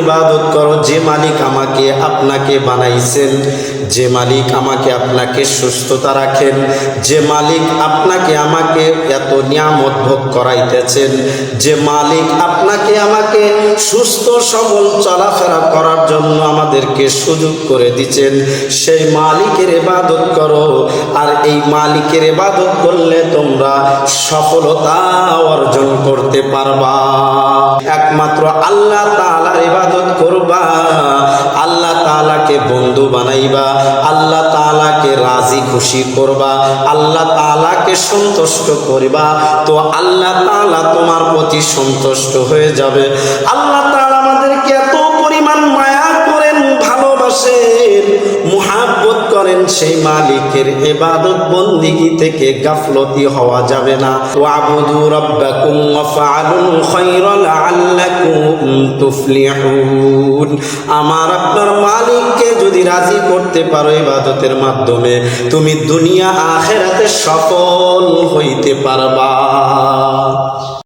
ইবাদত করো যে মালিক আমাকে আপনাকে বানাইছেন, যে মালিক আমাকে আপনাকে সুস্থতা রাখেন, যে মালিক আপনাকে আমাকে এত নিয়ামত ভোগ করাইতেছেন, যে মালিক আপনাকে আমাকে সুস্থ সবল চলাফেরা করার জন্য আমাদেরকে সুযোগ করে দিচ্ছেন, সেই মালিকের ইবাদত করো। আর এই মালিকের ইবাদত করলে তোমরা সফলতা অর্জন করতে পারবা। একমাত্র আল্লাহ তাআলার ইবাদত করবা, আল্লাহ তাআলাকে বন্ধু বানাইবা, আল্লাহ তাআলাকে রাজি খুশি করবা, আল্লাহ তাআলাকে সন্তুষ্ট করবা, তো আল্লাহ তাআলা তোমার প্রতি সন্তুষ্ট হয়ে যাবে। আল্লাহ তাআলা আমাদেরকে এত পরিমাণ মায়া করেন, ভালোবাসেন, মুহাব্বত করেন, সেই মালিকের ইবাদত বন্দিগি থেকে গাফলতি হওয়া যাবে না। ওয়াবুদু রাব্বাকুম ওয়াফআলুল খায়রা লাআল্লাকুম তুফলিহুন। আমার আপনার মালিককে যদি রাজি করতে পারো ইবাদতের মাধ্যমে, তুমি দুনিয়া আখিরাতে সফল হইতে পারবা।